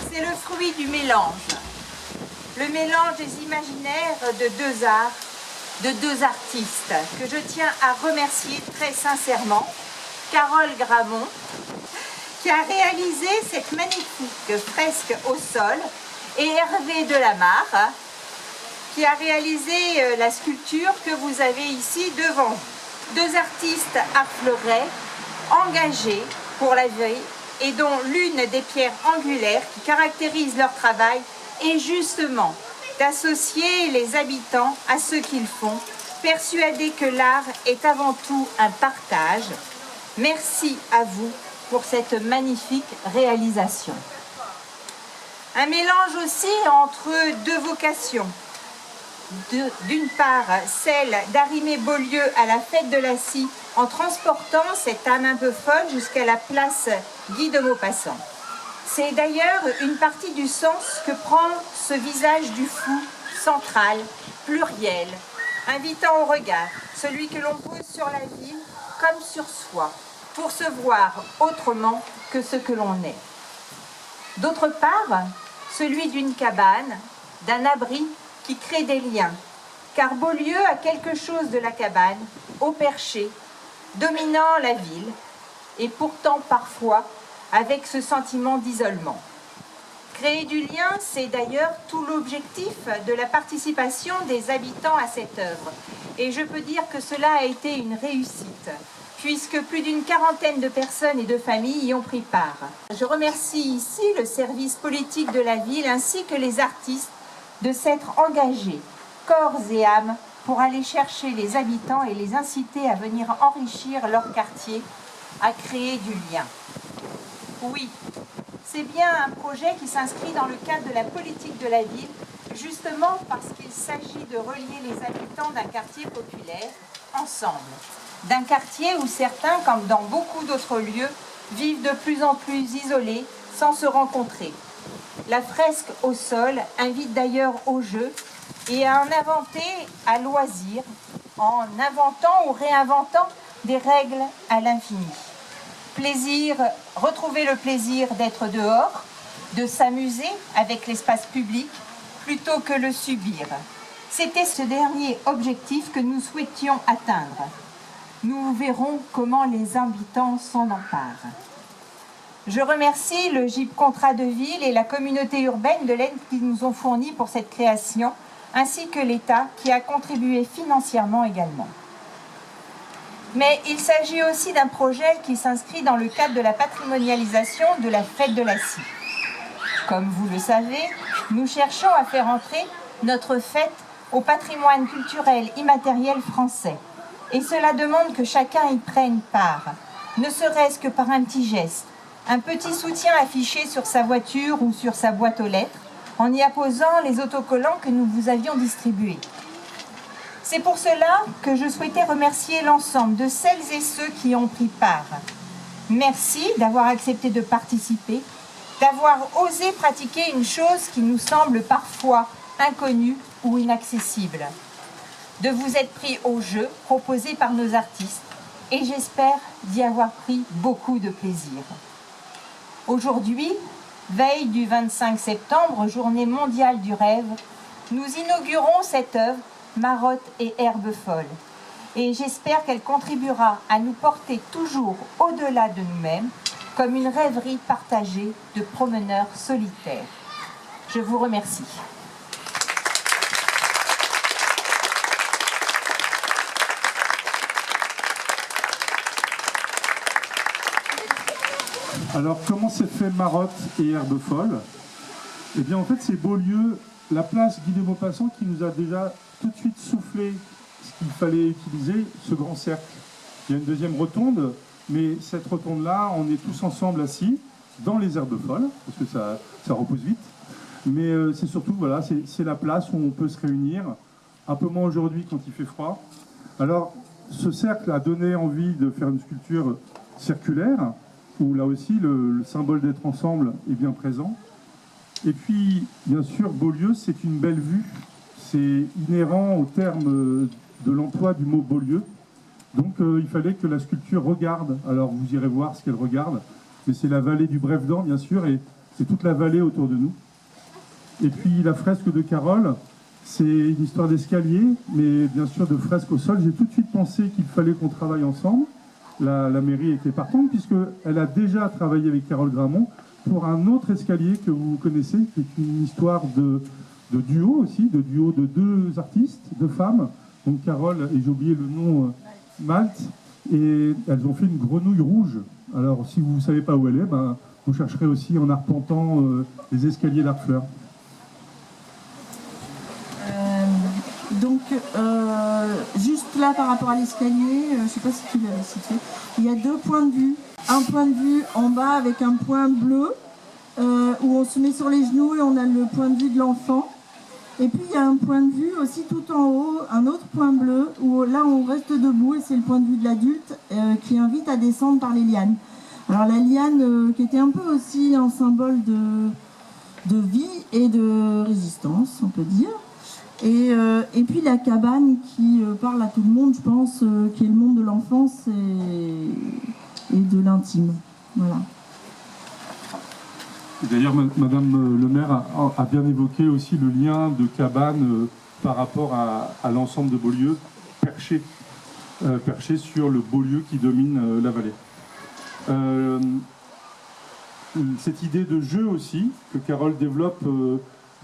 C'est le fruit du mélange. Le mélange des imaginaires de deux arts, de deux artistes, que je tiens à remercier très sincèrement. Carole Gramont, qui a réalisé cette magnifique fresque au sol, et Hervé Delamarre, qui a réalisé la sculpture que vous avez ici devant vous. Deux artistes harflerais, engagés pour la vie, et dont l'une des pierres angulaires qui caractérise leur travail est justement d'associer les habitants à ce qu'ils font, persuadés que l'art est avant tout un partage. Merci à vous pour cette magnifique réalisation. Un mélange aussi entre deux vocations. D'une part, celle d'arrimer Beaulieu à la fête de la scie en transportant cette âme un peu folle jusqu'à la place Guy de Maupassant. C'est d'ailleurs une partie du sens que prend ce visage du fou, central, pluriel, invitant au regard, celui que l'on pose sur la ville comme sur soi, pour se voir autrement que ce que l'on est. D'autre part, celui d'une cabane, d'un abri qui crée des liens, car Beaulieu a quelque chose de la cabane, au perché, dominant la ville, et pourtant parfois avec ce sentiment d'isolement. Créer du lien, c'est d'ailleurs tout l'objectif de la participation des habitants à cette œuvre. Et je peux dire que cela a été une réussite, puisque plus d'une quarantaine de personnes et de familles y ont pris part. Je remercie ici le service politique de la ville ainsi que les artistes de s'être engagés, corps et âme, pour aller chercher les habitants et les inciter à venir enrichir leur quartier, à créer du lien. Oui, c'est bien un projet qui s'inscrit dans le cadre de la politique de la ville, justement parce qu'il s'agit de relier les habitants d'un quartier populaire ensemble. D'un quartier où certains, comme dans beaucoup d'autres lieux, vivent de plus en plus isolés, sans se rencontrer. La fresque au sol invite d'ailleurs au jeu et à en inventer à loisir, en inventant ou réinventant des règles à l'infini. Retrouver le plaisir d'être dehors, de s'amuser avec l'espace public, plutôt que le subir. C'était ce dernier objectif que nous souhaitions atteindre. Nous verrons comment les habitants s'en emparent. Je remercie le GIP Contrat de Ville et la communauté urbaine de l'aide qu'ils nous ont fournie pour cette création, ainsi que l'État qui a contribué financièrement également. Mais il s'agit aussi d'un projet qui s'inscrit dans le cadre de la patrimonialisation de la fête de la scie. Comme vous le savez, nous cherchons à faire entrer notre fête au patrimoine culturel immatériel français. Et cela demande que chacun y prenne part, ne serait-ce que par un petit geste, un petit soutien affiché sur sa voiture ou sur sa boîte aux lettres, en y apposant les autocollants que nous vous avions distribués. C'est pour cela que je souhaitais remercier l'ensemble de celles et ceux qui ont pris part. Merci d'avoir accepté de participer, d'avoir osé pratiquer une chose qui nous semble parfois inconnue ou inaccessible, de vous être pris au jeu proposé par nos artistes et j'espère d'y avoir pris beaucoup de plaisir. Aujourd'hui, veille du 25 septembre, journée mondiale du rêve, nous inaugurons cette œuvre Marotte et Herbe folle. Et j'espère qu'elle contribuera à nous porter toujours au-delà de nous-mêmes, comme une rêverie partagée de promeneurs solitaires. Je vous remercie. Alors, comment s'est fait Marotte et Herbe folle? Eh bien, en fait, c'est Beaulieu, la place Guy de Maupassant, qui nous a déjà tout de suite soufflé ce qu'il fallait utiliser, ce grand cercle. Il y a une deuxième rotonde, mais cette rotonde-là, on est tous ensemble assis dans les herbes folles, parce que ça repousse vite. Mais c'est surtout, voilà, c'est la place où on peut se réunir, un peu moins aujourd'hui quand il fait froid. Alors, ce cercle a donné envie de faire une sculpture circulaire, où là aussi le symbole d'être ensemble est bien présent. Et puis, bien sûr, Beaulieu, c'est une belle vue. c'est inhérent au terme de l'emploi du mot Beaulieu. Donc il fallait que la sculpture regarde. Alors vous irez voir ce qu'elle regarde. Mais c'est la vallée du Brévedent, bien sûr, et c'est toute la vallée autour de nous. Et puis la fresque de Carole, c'est une histoire d'escalier, mais bien sûr de fresque au sol. J'ai tout de suite pensé qu'il fallait qu'on travaille ensemble. La mairie était partante, puisqu'elle a déjà travaillé avec Carole Gramont pour un autre escalier que vous connaissez, qui est une histoire de duo aussi, de duo de deux artistes, deux femmes. Donc Carole, et j'ai oublié le nom, Malte, et elles ont fait une grenouille rouge. Alors si vous ne savez pas où elle est, ben, vous chercherez aussi en arpentant les escaliers d'Artfleur. Donc, juste là par rapport à l'escalier, je ne sais pas si tu l'avais cité, il y a deux points de vue. Un point de vue en bas avec un point bleu, où on se met sur les genoux et on a le point de vue de l'enfant. Et puis il y a un point de vue aussi tout en haut, un autre point bleu, où là on reste debout et c'est le point de vue de l'adulte qui invite à descendre par les lianes. Alors la liane qui était un peu aussi un symbole de vie et de résistance, on peut dire. Et puis la cabane qui parle à tout le monde, je pense, qui est le monde de l'enfance et de l'intime. Voilà. D'ailleurs, Madame le maire a bien évoqué aussi le lien de cabane par rapport à l'ensemble de Beaulieu, perché sur le Beaulieu qui domine la vallée. Cette idée de jeu aussi, que Carole développe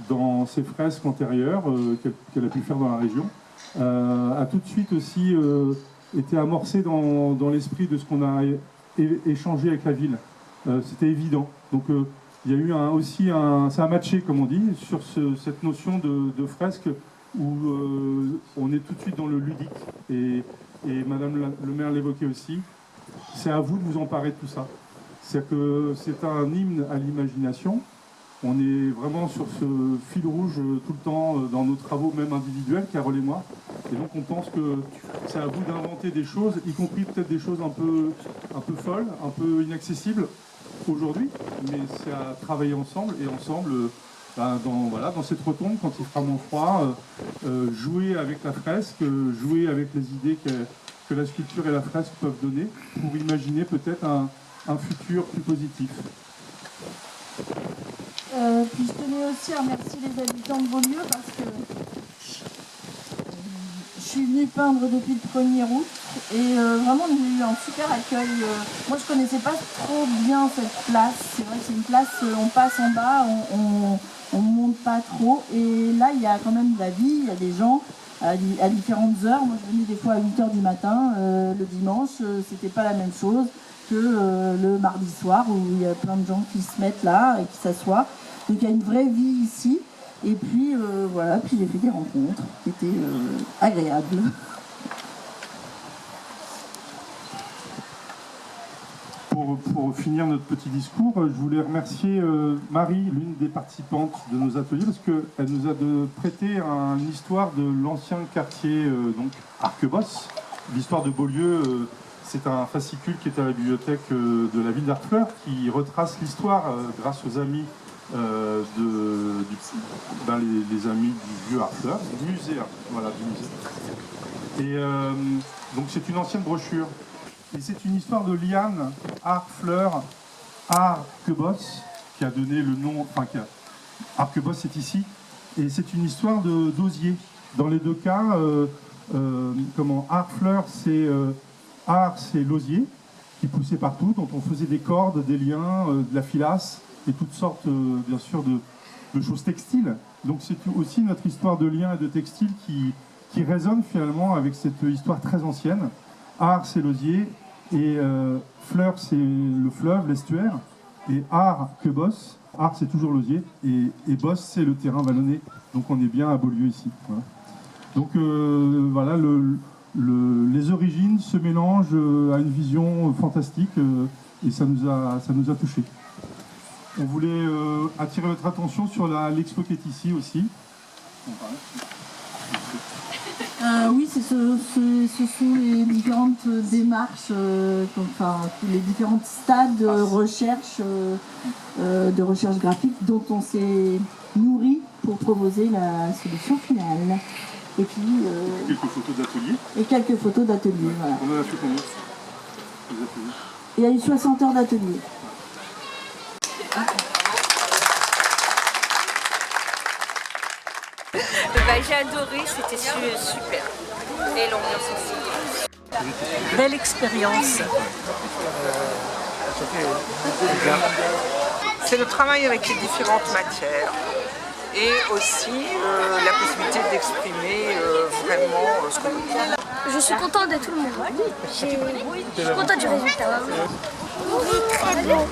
dans ses fresques antérieures, qu'elle a pu faire dans la région, a tout de suite aussi été amorcée dans l'esprit de ce qu'on a échangé avec la ville. C'était évident. Donc, il y a eu aussi ça a matché, comme on dit, sur cette notion de fresque où on est tout de suite dans le ludique. Et Madame le maire l'évoquait aussi. C'est à vous de vous emparer de tout ça. C'est que c'est un hymne à l'imagination. On est vraiment sur ce fil rouge tout le temps dans nos travaux, même individuels, Carole et moi. Et donc on pense que c'est à vous d'inventer des choses, y compris peut-être des choses un peu folles, un peu inaccessibles aujourd'hui, mais c'est à travailler ensemble et ensemble dans cette rotonde, quand il fera moins froid, jouer avec la fresque, jouer avec les idées que la sculpture et la fresque peuvent donner pour imaginer peut-être un futur plus positif. Puis je tenais aussi à remercier les habitants de Beaulieu parce que je suis venue peindre depuis le 1er août et vraiment j'ai eu un super accueil. Moi je connaissais pas trop bien cette place. C'est vrai que c'est une place, on passe en bas, on monte pas trop. Et là il y a quand même de la vie, il y a des gens à différentes heures. Moi je venais des fois à 8h du matin, le dimanche, c'était pas la même chose que le mardi soir où il y a plein de gens qui se mettent là et qui s'assoient. Donc il y a une vraie vie ici. Et puis voilà, puis j'ai fait des rencontres qui étaient agréables. Pour finir notre petit discours, je voulais remercier Marie, l'une des participantes de nos ateliers, parce qu'elle nous a prêté une histoire de l'ancien quartier donc Arquebosse. L'histoire de Beaulieu, c'est un fascicule qui est à la bibliothèque de la ville d'Artfleur, qui retrace l'histoire grâce aux amis les amis du vieux Artfleur, du musée. Voilà, du musée. Et donc c'est une ancienne brochure. Et c'est une histoire de liane, Artfleur, Arquebosse, qui a donné le nom, Arquebosse est ici. Et c'est une histoire d'osier. Dans les deux cas, Artfleur, c'est l'osier qui poussait partout, dont on faisait des cordes, des liens, de la filasse et toutes sortes, bien sûr, de choses textiles. Donc c'est aussi notre histoire de liens et de textiles qui résonne finalement avec cette histoire très ancienne. Art, c'est l'osier, et fleur, c'est le fleuve, l'estuaire, et Arquebosse, art, c'est toujours l'osier, et bosse, c'est le terrain vallonné. Donc on est bien à Beaulieu ici. Voilà. Donc voilà, les origines se mélangent à une vision fantastique et ça nous a touchés. On voulait attirer votre attention sur l'expo qui est ici aussi. Oui, ce sont les différentes démarches, les différents stades de recherche graphique dont on s'est nourris pour proposer la solution finale. Et puis Quelques photos d'atelier. et quelques photos d'atelier. Voilà. On en a fait combien des ateliers? Il y a eu 60 heures d'atelier. J'ai adoré, c'était super. Et l'ambiance aussi. Belle expérience. C'est le travail avec les différentes matières et aussi la possibilité d'exprimer vraiment ce qu'on veut. Je suis contente de tout le monde. Je suis contente du résultat. Oui, très beau.